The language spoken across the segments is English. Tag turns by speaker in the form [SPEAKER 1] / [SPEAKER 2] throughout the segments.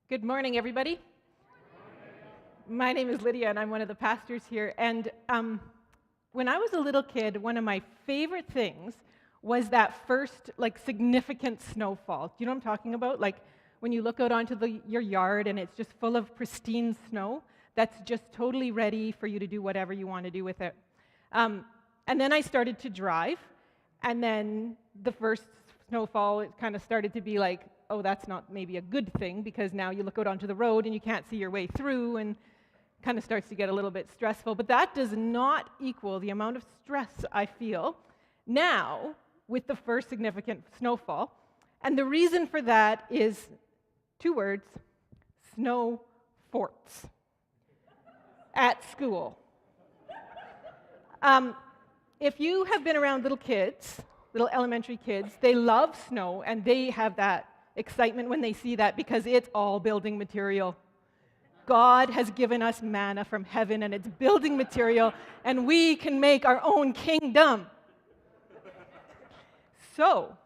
[SPEAKER 1] Good morning, everybody. My name is Lydia, and I'm one of the pastors here. And when I was a little kid, one of my favorite things was that first, significant snowfall. Do you know what I'm talking about? Like when you look out onto your yard and it's just full of pristine snow that's just totally ready for you to do whatever you want to do with it. And then I started to drive, and then the first snowfall, it kind of started to be like, oh, that's not maybe a good thing, because now you look out onto the road and you can't see your way through, and kind of starts to get a little bit stressful. But that does not equal the amount of stress I feel now with the first significant snowfall. And the reason for that is two words: snow forts at school. If you have been around little kids, little elementary kids, they love snow, and they have that excitement when they see that because it's all building material. God has given us manna from heaven, and it's building material, and we can make our own kingdom. So,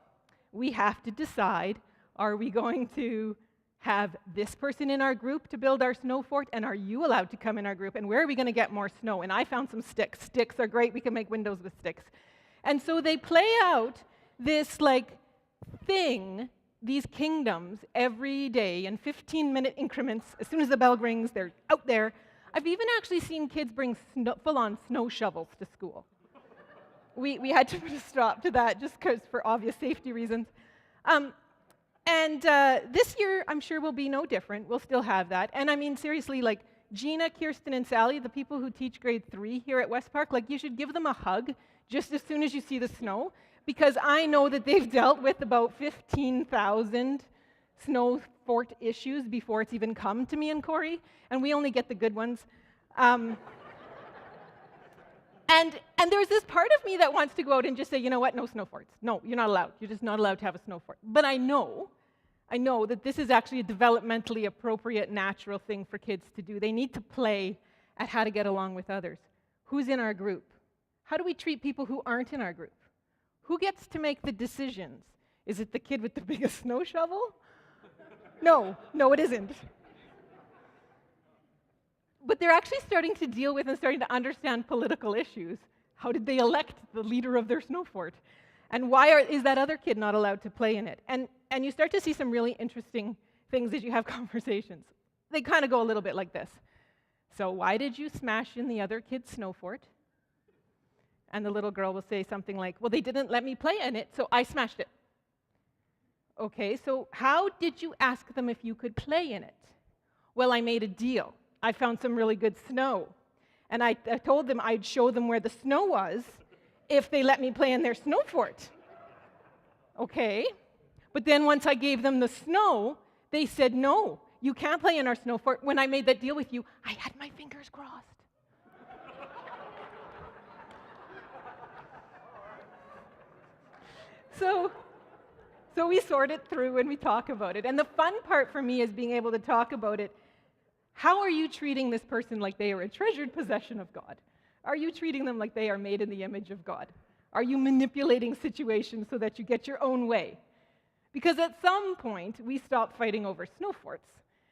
[SPEAKER 1] we have to decide, are we going to have this person in our group to build our snow fort, and are you allowed to come in our group, and where are we going to get more snow? And I found some sticks. Sticks are great. We can make windows with sticks. And so they play out this thing, these kingdoms, every day in 15-minute increments. As soon as the bell rings, they're out there. I've even actually seen kids bring full-on snow shovels to school. We had to put a stop to that just because, for obvious safety reasons. This year, I'm sure, will be no different. We'll still have that. And I mean, seriously, Gina, Kirsten, and Sally, the people who teach grade 3 here at West Park, you should give them a hug just as soon as you see the snow, because I know that they've dealt with about 15,000 snow fort issues before it's even come to me and Corey, and we only get the good ones. And there's this part of me that wants to go out and just say, you know what, no snow forts. No, you're not allowed. You're just not allowed to have a snow fort. But I know that this is actually a developmentally appropriate, natural thing for kids to do. They need to play at how to get along with others. Who's in our group? How do we treat people who aren't in our group? Who gets to make the decisions? Is it the kid with the biggest snow shovel? No, it isn't. But they're actually starting to deal with and starting to understand political issues. How did they elect the leader of their snow fort? And why is that other kid not allowed to play in it? And you start to see some really interesting things as you have conversations. They kind of go a little bit like this. So why did you smash in the other kid's snow fort? And the little girl will say something like, well, they didn't let me play in it, so I smashed it. Okay, so how did you ask them if you could play in it? Well, I made a deal. I found some really good snow. And I told them I'd show them where the snow was if they let me play in their snow fort. Okay, but then once I gave them the snow, they said, no, you can't play in our snow fort. When I made that deal with you, I had my fingers crossed. So we sort it through and we talk about it. And the fun part for me is being able to talk about it. How are you treating this person like they are a treasured possession of God? Are you treating them like they are made in the image of God? Are you manipulating situations so that you get your own way? Because at some point, we stop fighting over snow forts.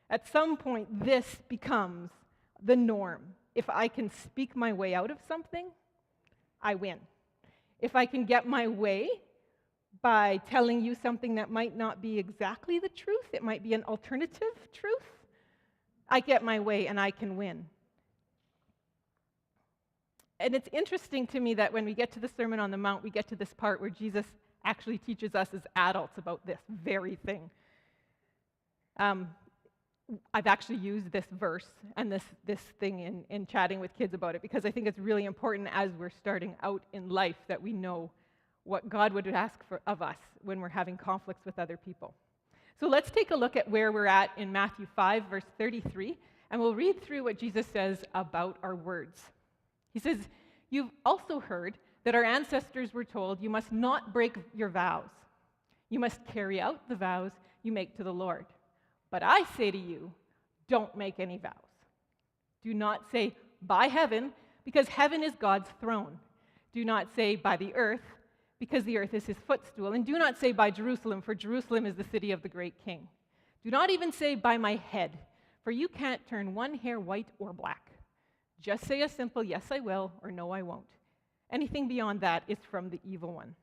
[SPEAKER 1] At some point, this becomes the norm. If I can speak my way out of something, I win. If I can get my way by telling you something that might not be exactly the truth, it might be an alternative truth, I get my way and I can win. And it's interesting to me that when we get to the Sermon on the Mount, we get to this part where Jesus actually teaches us as adults about this very thing. I've actually used this verse and this thing in chatting with kids about it, because I think it's really important as we're starting out in life that we know what God would ask of us when we're having conflicts with other people. So let's take a look at where we're at in Matthew 5, verse 33, and we'll read through what Jesus says about our words. He says, you've also heard that our ancestors were told, you must not break your vows. You must carry out the vows you make to the Lord. But I say to you, don't make any vows. Do not say, by heaven, because heaven is God's throne. Do not say, by the earth, because the earth is his footstool. And do not say, by Jerusalem, for Jerusalem is the city of the great king. Do not even say by my head, for you can't turn one hair white or black. Just say a simple yes, I will, or no, I won't. Anything beyond that is from the evil one.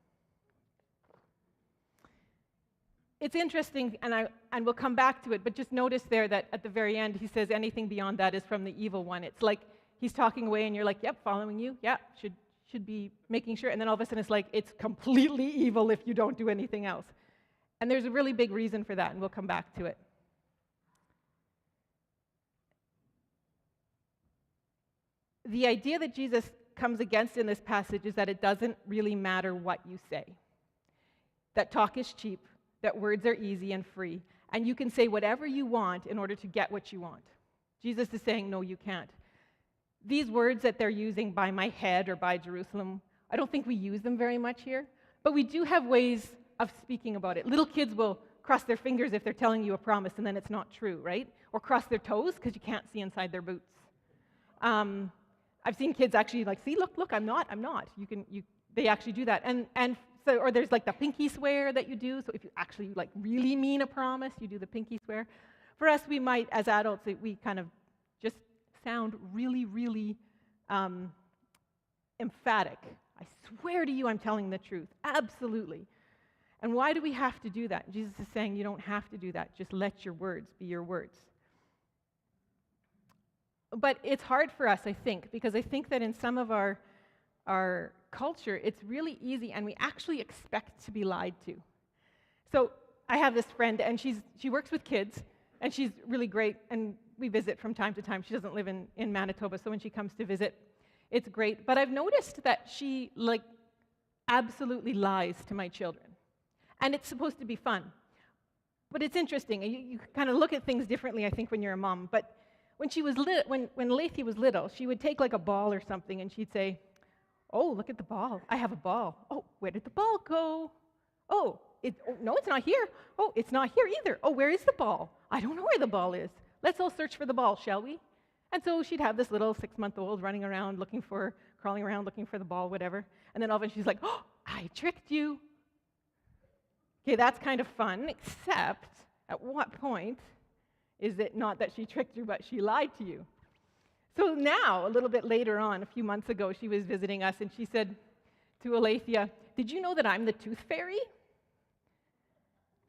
[SPEAKER 1] It's interesting, and we'll come back to it, but just notice there that at the very end he says anything beyond that is from the evil one. It's like he's talking away and you're like, yep, following you, yeah, should be making sure. And then all of a sudden it's like, it's completely evil if you don't do anything else. And there's a really big reason for that, and we'll come back to it. The idea that Jesus comes against in this passage is that it doesn't really matter what you say. That talk is cheap, that words are easy and free, and you can say whatever you want in order to get what you want. Jesus is saying, no, you can't. These words that they're using, by my head or by Jerusalem, I don't think we use them very much here, but we do have ways of speaking about it. Little kids will cross their fingers if they're telling you a promise and then it's not true, right? Or cross their toes because you can't see inside their boots. I've seen kids actually like, see, look, I'm not. They actually do that. And so, or there's like the pinky swear that you do. So if you actually like really mean a promise, you do the pinky swear. For us, we might, as adults, we kind of just sound really, really emphatic. I swear to you I'm telling the truth. Absolutely. And why do we have to do that? Jesus is saying you don't have to do that. Just let your words be your words. But it's hard for us, I think, because I think that in some of our culture, it's really easy, and we actually expect to be lied to. So I have this friend, and she works with kids, and she's really great, and we visit from time to time. She doesn't live in Manitoba, so when she comes to visit, it's great. But I've noticed that she, absolutely lies to my children. And it's supposed to be fun. But it's interesting. You kind of look at things differently, I think, when you're a mom. But when she was when Lydia was little, she would take like a ball or something, and she'd say, "Oh, look at the ball. I have a ball. Oh, where did the ball go? Oh, no, it's not here. Oh, it's not here either. Oh, where is the ball? I don't know where the ball is. Let's all search for the ball, shall we?" And so she'd have this little 6-month-old running around crawling around looking for the ball, whatever. And then all of a sudden she's like, "Oh, I tricked you." Okay, that's kind of fun, except at what point is it not that she tricked you, but she lied to you? So now, a little bit later on, a few months ago, she was visiting us, and she said to Alethea, "Did you know that I'm the tooth fairy?"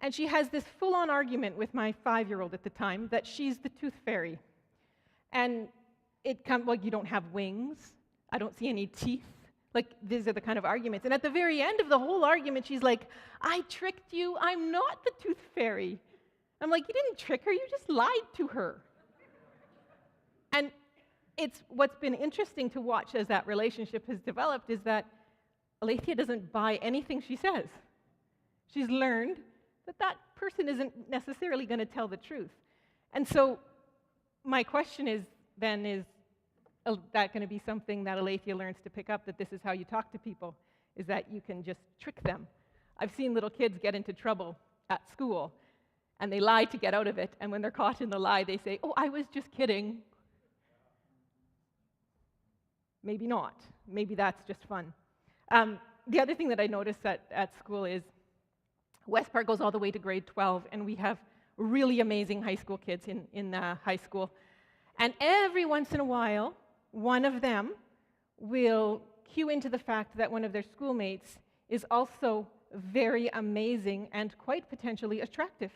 [SPEAKER 1] And she has this full-on argument with my 5-year-old at the time that she's the tooth fairy. And it comes, well, you don't have wings. I don't see any teeth. These are the kind of arguments. And at the very end of the whole argument, she's like, "I tricked you. I'm not the tooth fairy." I'm like, "You didn't trick her. You just lied to her." And it's what's been interesting to watch as that relationship has developed is that Alethea doesn't buy anything she says. She's learned that that person isn't necessarily going to tell the truth. And so my question is that going to be something that Alethea learns to pick up, that this is how you talk to people, is that you can just trick them? I've seen little kids get into trouble at school, and they lie to get out of it, and when they're caught in the lie, they say, "Oh, I was just kidding." Maybe not. Maybe that's just fun. The other thing that I noticed at school is West Park goes all the way to grade 12, and we have really amazing high school kids in high school. And every once in a while, one of them will cue into the fact that one of their schoolmates is also very amazing and quite potentially attractive.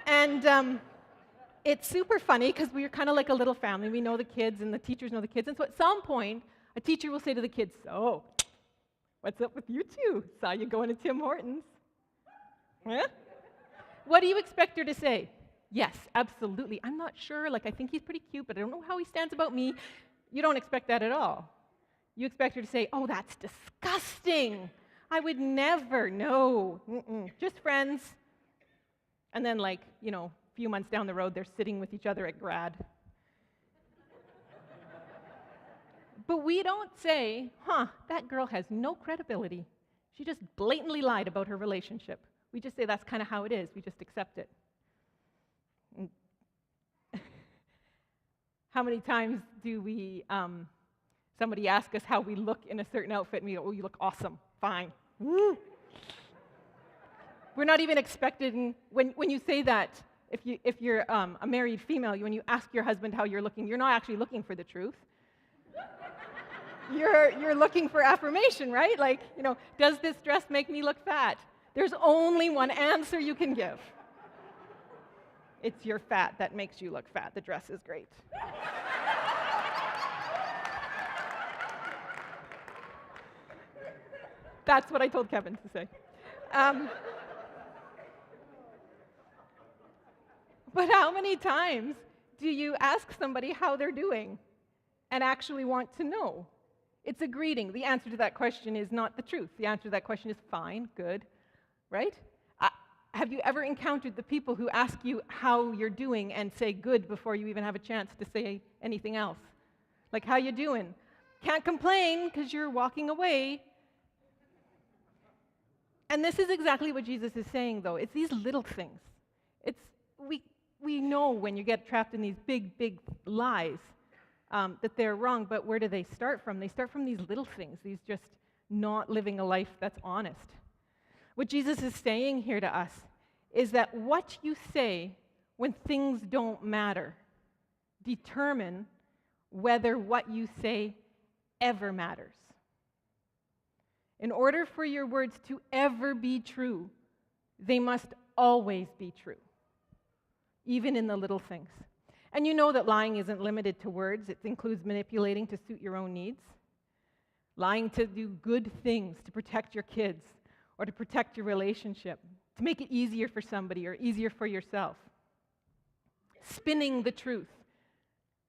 [SPEAKER 1] And it's super funny because we're kind of like a little family. We know the kids, and the teachers know the kids. And so at some point, a teacher will say to the kids, "So, what's up with you two? Saw you going to Tim Hortons." Huh? What do you expect her to say? "Yes, absolutely. I'm not sure. I think he's pretty cute, but I don't know how he stands about me." You don't expect that at all. You expect her to say, "Oh, that's disgusting. I would never. No. Just friends." And then, a few months down the road, they're sitting with each other at grad. But we don't say, "That girl has no credibility. She just blatantly lied about her relationship." We just say that's kind of how it is. We just accept it. How many times do we, somebody ask us how we look in a certain outfit, and we go, "Oh, you look awesome, fine." Woo. We're not even expected, when you say that, if you're a married female, when you ask your husband how you're looking, you're not actually looking for the truth. You're looking for affirmation, right? Like, does this dress make me look fat? There's only one answer you can give. It's your fat that makes you look fat. The dress is great. That's what I told Kevin to say. But how many times do you ask somebody how they're doing and actually want to know? It's a greeting. The answer to that question is not the truth. The answer to that question is fine, good, right? Have you ever encountered the people who ask you how you're doing and say good before you even have a chance to say anything else? Like, how you doing? Can't complain because you're walking away. And this is exactly what Jesus is saying, though. It's these little things. We know when you get trapped in these big, big lies that they're wrong, but where do they start from? They start from these little things, these just not living a life that's honest. What Jesus is saying here to us is that what you say when things don't matter determine whether what you say ever matters. In order for your words to ever be true, they must always be true, even in the little things. And you know that lying isn't limited to words. It includes manipulating to suit your own needs, lying to do good things, to protect your kids, or to protect your relationship, to make it easier for somebody or easier for yourself. Spinning the truth.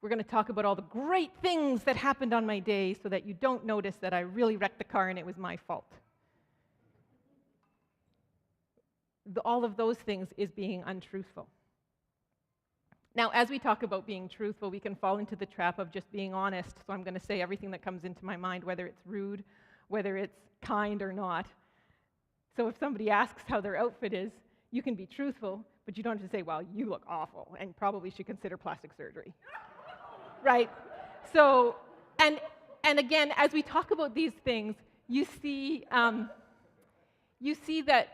[SPEAKER 1] We're going to talk about all the great things that happened on my day so that you don't notice that I really wrecked the car and it was my fault. All of those things is being untruthful. Now, as we talk about being truthful, we can fall into the trap of just being honest. So I'm going to say everything that comes into my mind, whether it's rude, whether it's kind or not. So if somebody asks how their outfit is, you can be truthful, but you don't have to say, well, you look awful, and probably should consider plastic surgery. Right? So, and again, as we talk about these things, you see that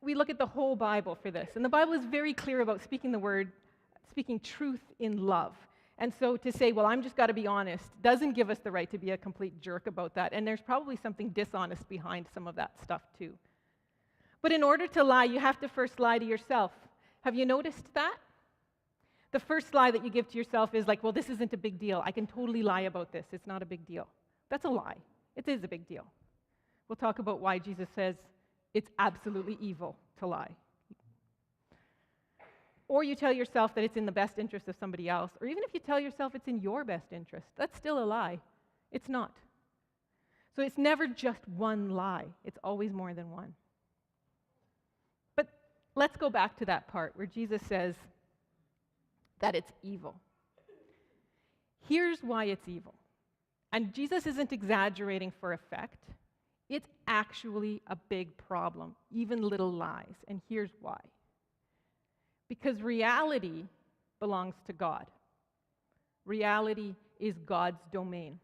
[SPEAKER 1] we look at the whole Bible for this. And the Bible is very clear about speaking truth in love. And so to say, well, I'm just got to be honest, doesn't give us the right to be a complete jerk about that. And there's probably something dishonest behind some of that stuff too. But in order to lie, you have to first lie to yourself. Have you noticed that? The first lie that you give to yourself is like, well, this isn't a big deal. I can totally lie about this. It's not a big deal. That's a lie. It is a big deal. We'll talk about why Jesus says it's absolutely evil to lie. Or you tell yourself that it's in the best interest of somebody else, or even if you tell yourself it's in your best interest, that's still a lie. It's not. So it's never just one lie. It's always more than one. But let's go back to that part where Jesus says that it's evil. Here's why it's evil. And Jesus isn't exaggerating for effect. It's actually a big problem, even little lies. And here's why. Because reality belongs to God. Reality is God's domain.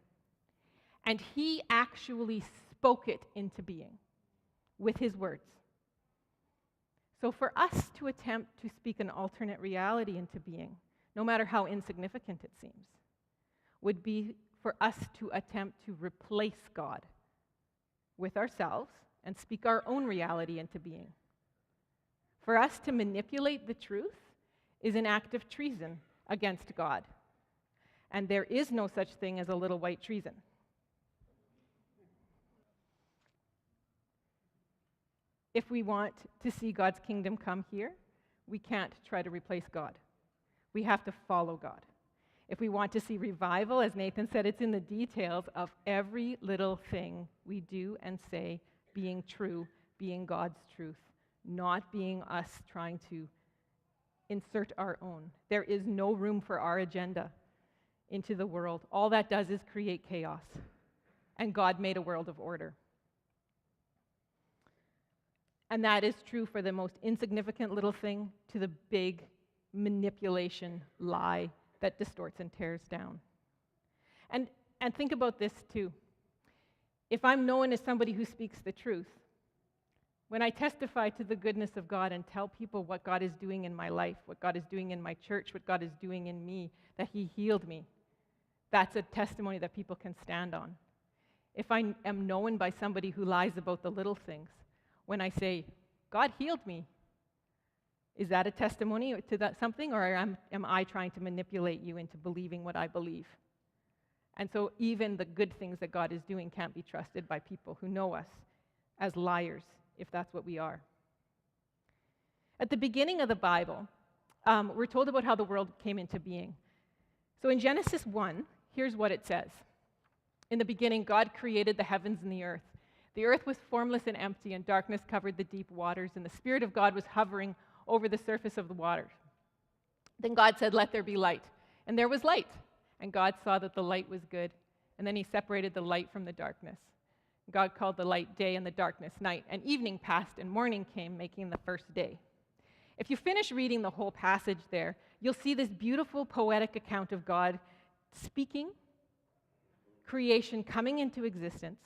[SPEAKER 1] And He actually spoke it into being with His words. So for us to attempt to speak an alternate reality into being, no matter how insignificant it seems, would be for us to attempt to replace God with ourselves and speak our own reality into being. For us to manipulate the truth is an act of treason against God. And there is no such thing as a little white treason. If we want to see God's kingdom come here, we can't try to replace God. We have to follow God. If we want to see revival, as Nathan said, it's in the details of every little thing we do and say being true, being God's truth, not being us trying to insert our own. There is no room for our agenda into the world. All that does is create chaos. And God made a world of order. And that is true for the most insignificant little thing to the big manipulation lie that distorts and tears down. And think about this too. If I'm known as somebody who speaks the truth, When I testify to the goodness of God and tell people what God is doing in my life, what God is doing in my church, what God is doing in me, that He healed me, that's a testimony that people can stand on. If I am known by somebody who lies about the little things, when I say, God healed me, is that a testimony to that something, or am I trying to manipulate you into believing what I believe? And so even the good things that God is doing can't be trusted by people who know us as liars, if that's what we are. At the beginning of the Bible, we're told about how the world came into being. So in Genesis 1, here's what it says. In the beginning, God created the heavens and the earth. The earth was formless and empty, and darkness covered the deep waters, and the Spirit of God was hovering over the surface of the waters. Then God said, "Let there be light." And there was light. And God saw that the light was good. And then He separated the light from the darkness. God called the light day and the darkness night. And evening passed and morning came, making the first day. If you finish reading the whole passage there, you'll see this beautiful poetic account of God speaking, creation coming into existence,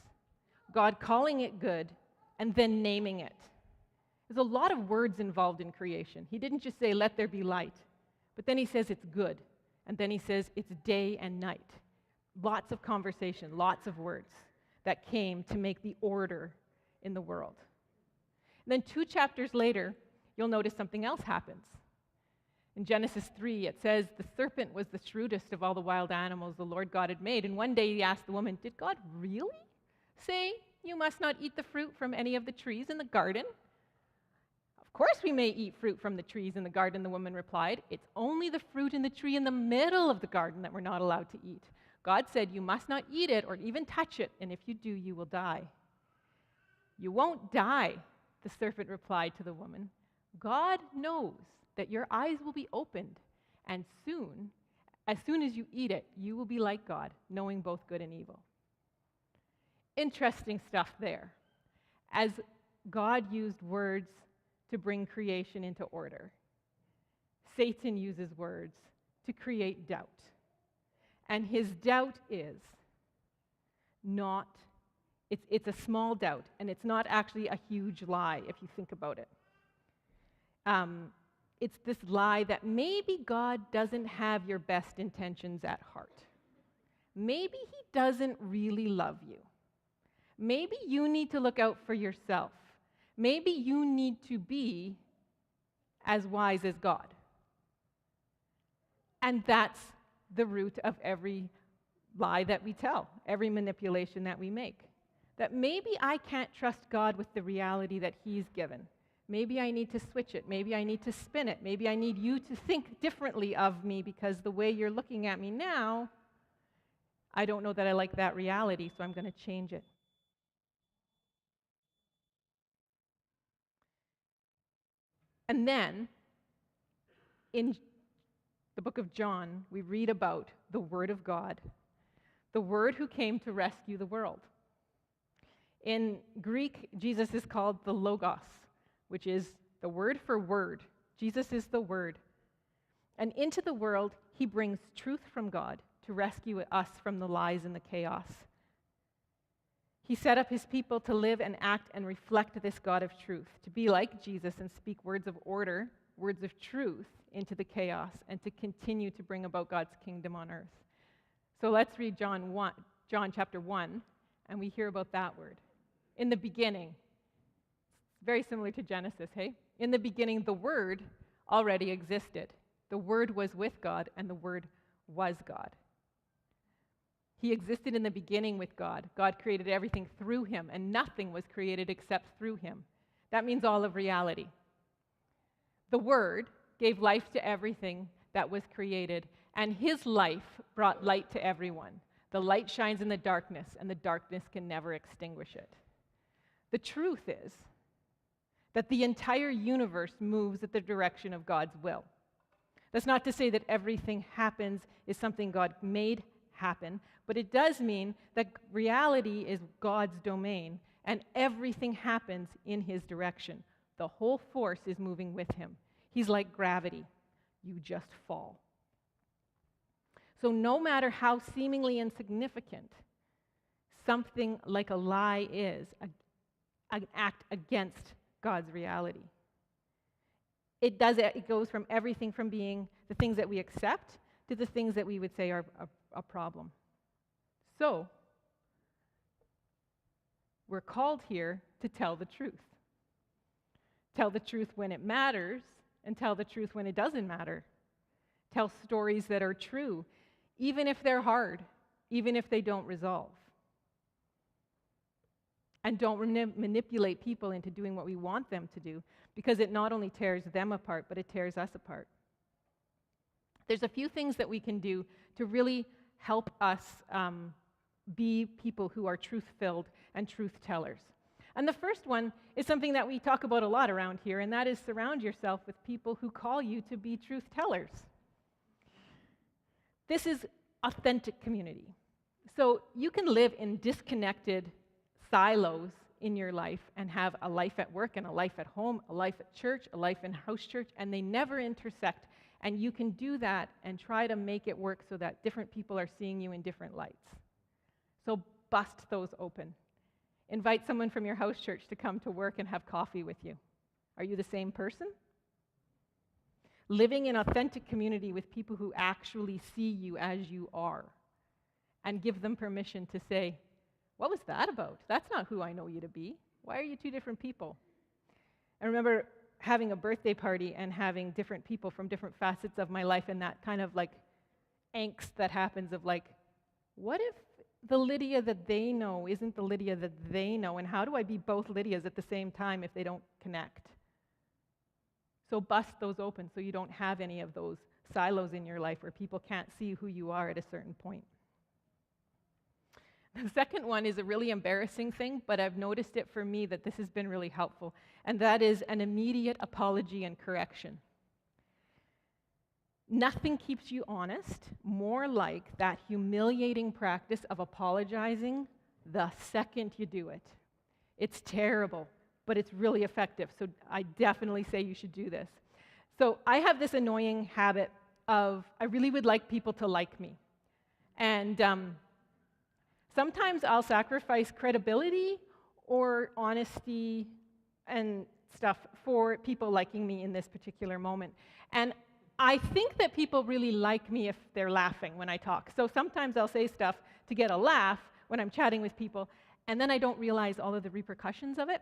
[SPEAKER 1] God calling it good, and then naming it. There's a lot of words involved in creation. He didn't just say, "Let there be light," but then He says it's good, and then He says it's day and night. Lots of conversation, lots of words that came to make the order in the world. And then 2 chapters later, you'll notice something else happens. In Genesis 3, it says, "The serpent was the shrewdest of all the wild animals the Lord God had made." And one day He asked the woman, "Did God really say you must not eat the fruit from any of the trees in the garden?" "Of course we may eat fruit from the trees in the garden," the woman replied. "It's only the fruit in the tree in the middle of the garden that we're not allowed to eat. God said you must not eat it or even touch it, and if you do, you will die." "You won't die," the serpent replied to the woman. "God knows that your eyes will be opened, and as soon as you eat it, you will be like God, knowing both good and evil." Interesting stuff there. As God used words to bring creation into order, Satan uses words to create doubt. And his doubt is not, it's a small doubt, and it's not actually a huge lie if you think about it. It's this lie that maybe God doesn't have your best intentions at heart. Maybe He doesn't really love you. Maybe you need to look out for yourself. Maybe you need to be as wise as God. And that's the root of every lie that we tell, every manipulation that we make. That maybe I can't trust God with the reality that He's given. Maybe I need to switch it. Maybe I need to spin it. Maybe I need you to think differently of me because the way you're looking at me now, I don't know that I like that reality, so I'm going to change it. And then, in the book of John, we read about the Word of God, the Word who came to rescue the world. In Greek, Jesus is called the Logos, which is the word for word. Jesus is the Word. And into the world, He brings truth from God to rescue us from the lies and the chaos. He set up His people to live and act and reflect this God of truth, to be like Jesus and speak words of order, words of truth into the chaos, and to continue to bring about God's kingdom on earth. So let's read John chapter 1, and we hear about that word. In the beginning, very similar to Genesis, hey? In the beginning, the Word already existed. The Word was with God, and the Word was God. He existed in the beginning with God. God created everything through Him, and nothing was created except through Him. That means all of reality. The Word gave life to everything that was created, and His life brought light to everyone. The light shines in the darkness, and the darkness can never extinguish it. The truth is that the entire universe moves at the direction of God's will. That's not to say that everything happens is something God made happen, but it does mean that reality is God's domain, and everything happens in His direction. The whole force is moving with Him. He's like gravity. You just fall. So no matter how seemingly insignificant something like a lie is, an act against God's reality. It goes from everything from being the things that we accept to the things that we would say are a problem. So, we're called here to tell the truth. Tell the truth when it matters, and tell the truth when it doesn't matter. Tell stories that are true, even if they're hard, even if they don't resolve. And don't manipulate people into doing what we want them to do, because it not only tears them apart, but it tears us apart. There's a few things that we can do to really help us be people who are truth-filled and truth-tellers. And the first one is something that we talk about a lot around here, and that is surround yourself with people who call you to be truth-tellers. This is authentic community. So you can live in disconnected silos in your life and have a life at work and a life at home, a life at church, a life in house church, and they never intersect. And you can do that and try to make it work so that different people are seeing you in different lights. So bust those open. Invite someone from your house church to come to work and have coffee with you. Are you the same person? Living in authentic community with people who actually see you as you are, and give them permission to say, what was that about? That's not who I know you to be. Why are you two different people? I remember having a birthday party and having different people from different facets of my life, and that kind of like angst that happens of like, what if the Lydia that they know isn't the Lydia that they know, and how do I be both Lydias at the same time if they don't connect? So bust those open so you don't have any of those silos in your life where people can't see who you are at a certain point. The second one is a really embarrassing thing, but I've noticed it for me that this has been really helpful, and that is an immediate apology and correction. Nothing keeps you honest more like that humiliating practice of apologizing the second you do it. It's terrible, but it's really effective, so I definitely say you should do this. So I have this annoying habit of, I really would like people to like me. And sometimes I'll sacrifice credibility or honesty and stuff for people liking me in this particular moment. And I think that people really like me if they're laughing when I talk. So sometimes I'll say stuff to get a laugh when I'm chatting with people, and then I don't realize all of the repercussions of it.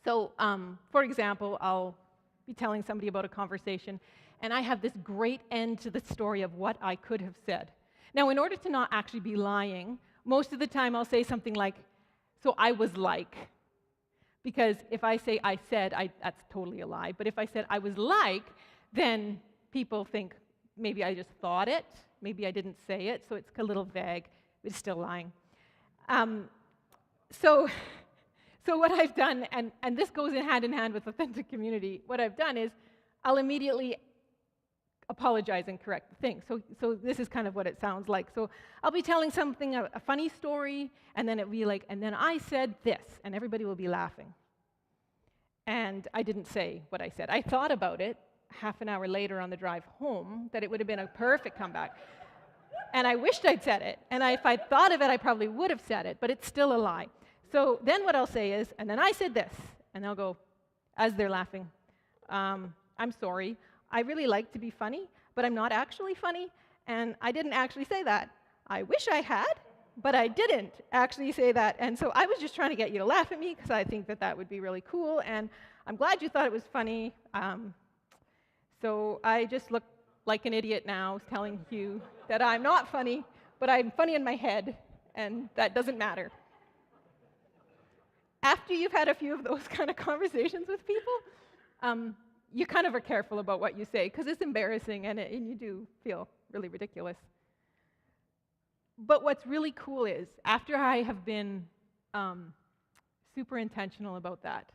[SPEAKER 1] So, for example, I'll be telling somebody about a conversation, and I have this great end to the story of what I could have said. Now, in order to not actually be lying, most of the time I'll say something like, so I was like, because if I say I said, that's totally a lie. But if I said I was like, then people think maybe I just thought it, maybe I didn't say it, so it's a little vague, but it's still lying. So what I've done, and this goes hand in hand with authentic community, what I've done is I'll immediately apologize and correct the thing. So this is kind of what it sounds like. So I'll be telling something, a funny story, and then it'll be like, and then I said this, and everybody will be laughing. And I didn't say what I said. I thought about it half an hour later on the drive home, that it would have been a perfect comeback. And I wished I'd said it. And if I'd thought of it, I probably would have said it, but it's still a lie. So then what I'll say is, and then I said this, and they'll go, as they're laughing, I'm sorry. I really like to be funny, but I'm not actually funny, and I didn't actually say that. I wish I had, but I didn't actually say that. And so I was just trying to get you to laugh at me because I think that that would be really cool, and I'm glad you thought it was funny. So I just look like an idiot now telling you that I'm not funny, but I'm funny in my head, and that doesn't matter. After you've had a few of those kind of conversations with people, you kind of are careful about what you say because it's embarrassing and you do feel really ridiculous. But what's really cool is, after I have been super intentional about that,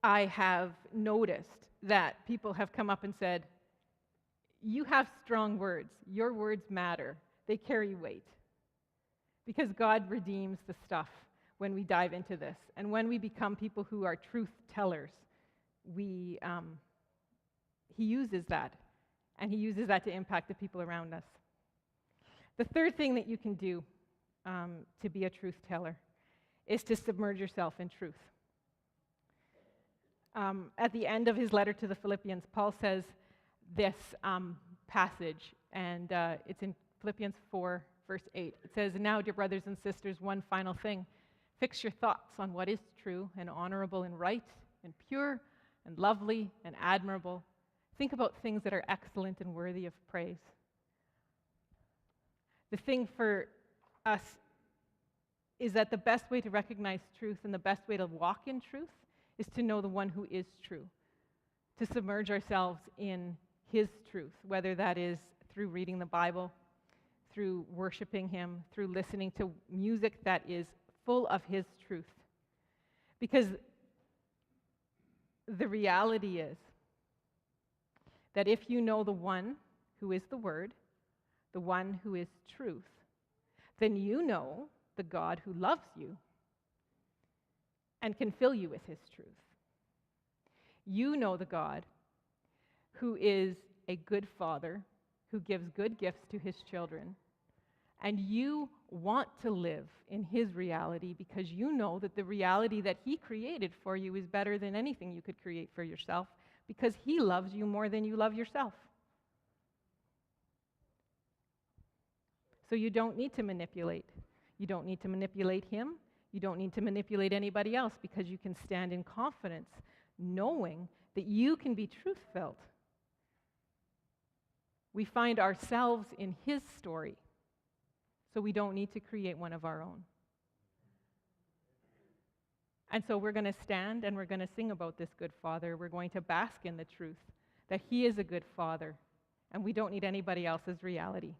[SPEAKER 1] I have noticed that people have come up and said, you have strong words. Your words matter. They carry weight. Because God redeems the stuff when we dive into this. And when we become people who are truth tellers, He uses that. And He uses that to impact the people around us. The third thing that you can do to be a truth teller is to submerge yourself in truth. At the end of his letter to the Philippians, Paul says this passage, and it's in Philippians 4, verse 8. It says, "Now, dear brothers and sisters, one final thing. Fix your thoughts on what is true and honorable and right and pure and lovely and admirable. Think about things that are excellent and worthy of praise." The thing for us is that the best way to recognize truth and the best way to walk in truth is to know the one who is true, to submerge ourselves in his truth, whether that is through reading the Bible, through worshiping him, through listening to music that is full of his truth. Because the reality is that if you know the one who is the Word, the one who is truth, then you know the God who loves you and can fill you with his truth. You know the God who is a good father, who gives good gifts to his children, and you want to live in his reality because you know that the reality that he created for you is better than anything you could create for yourself because he loves you more than you love yourself. So you don't need to manipulate. You don't need to manipulate him. You don't need to manipulate anybody else because you can stand in confidence knowing that you can be truth-filled. We find ourselves in his story, so we don't need to create one of our own. And so we're going to stand and we're going to sing about this good Father. We're going to bask in the truth that he is a good Father, and we don't need anybody else's reality.